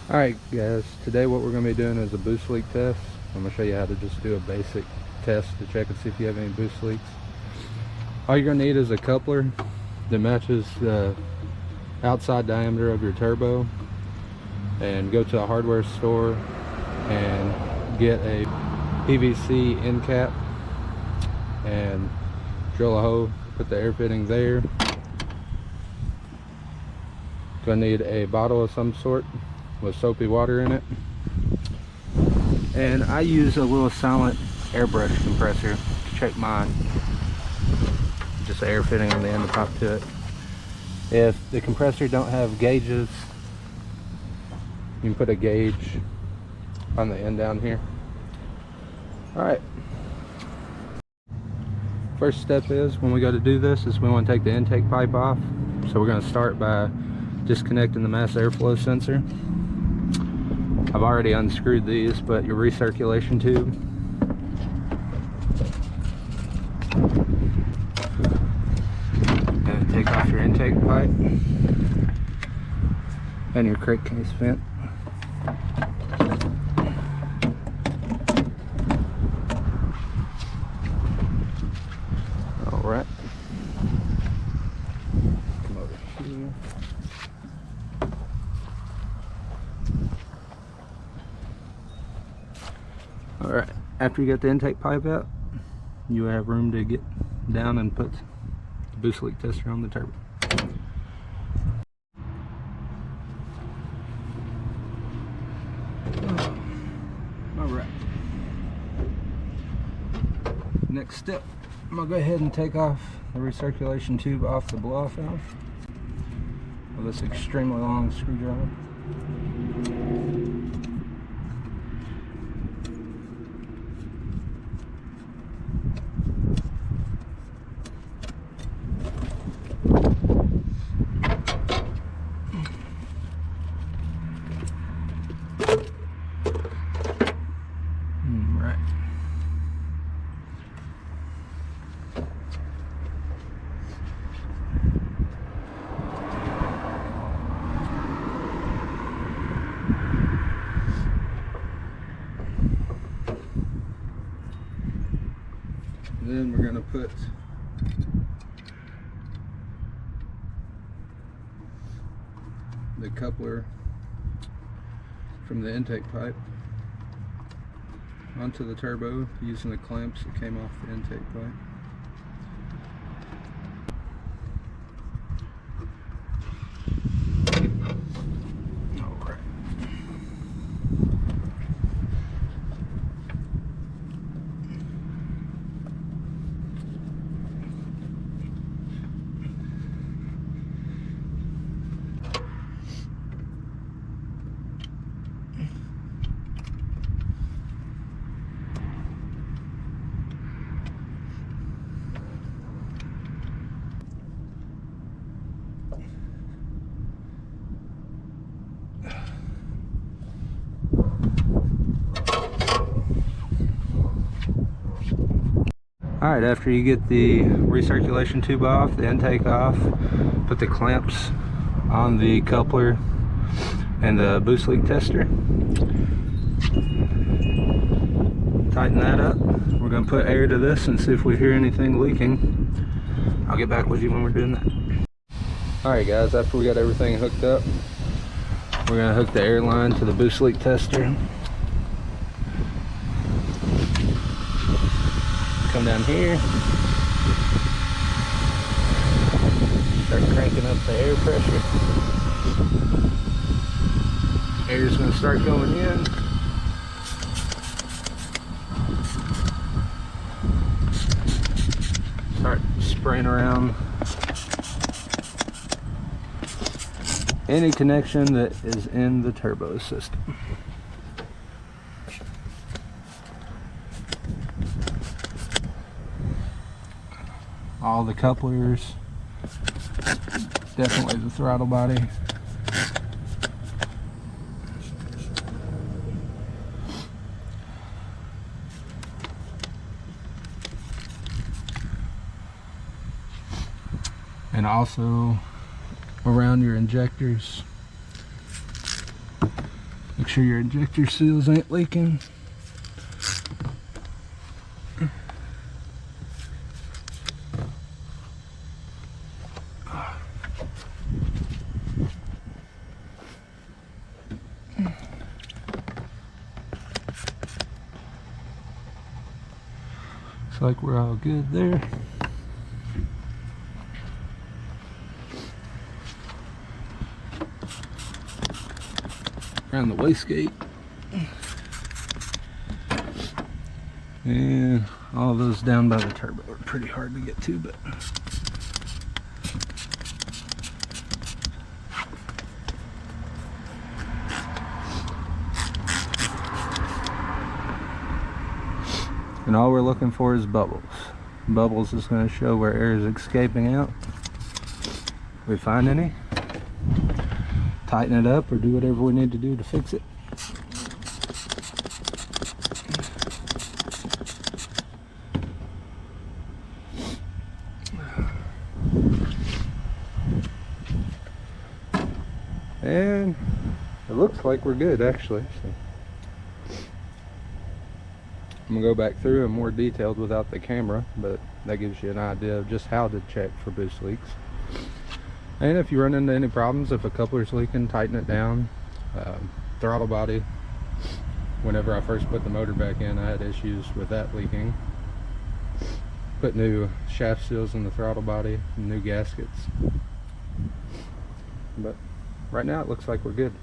Alright guys, today what we're going to be doing is a boost leak test. I'm going to show you how to just do a basic test to check and see if you have any boost leaks. All you're going to need is a coupler that matches the outside diameter of your turbo, and go to a hardware store and get a PVC end cap and drill a hole, put the air fitting there. Going to need a bottle of some sort with soapy water in it, and I use a little silent airbrush compressor to check mine. Just air fitting on the end to pop to it. If the compressor don't have gauges, you can put a gauge on the end down here. Alright, first step is, when we go to do this, is we want to take the intake pipe off. So we're going to start by disconnecting the mass airflow sensor. I've already unscrewed these, but your recirculation tube, and take off your intake pipe and your crate case vent. Alright, come over here. Alright, after you get the intake pipe out, you have room to get down and put the boost leak tester on the turbo. Alright, next step, I'm going to go ahead and take off the recirculation tube off the blow-off valve with this extremely long screwdriver. Then we're going to put the coupler from the intake pipe onto the turbo using the clamps that came off the intake pipe. Alright, after you get the recirculation tube off, the intake off, put the clamps on the coupler and the boost leak tester. Tighten that up. We're going to put air to this and see if we hear anything leaking. I'll get back with you when we're doing that. Alright guys, after we got everything hooked up, we're going to hook the air line to the boost leak tester. Come down here, start cranking up the air pressure. Air is going to start going in. Start spraying around any connection that is in the turbo system. All the couplers, definitely the throttle body. And also around your injectors sure your injector seals ain't leaking. Looks like we're all good there. Around the wastegate. And all those down by the turbo are pretty hard to get to, but and all we're looking for is bubbles. Bubbles is going to show where air is escaping out. If we find any, tighten it up or do whatever we need to do to fix it. And it looks like we're good, actually. So I'm gonna go back through in more detailed without the camera, but that gives you an idea of just how to check for boost leaks. And if you run into any problems, if a coupler's leaking, tighten it down. Throttle body, whenever I first put the motor back in, I had issues with that leaking. Put new shaft seals in the throttle body, new gaskets. But right now it looks like we're good.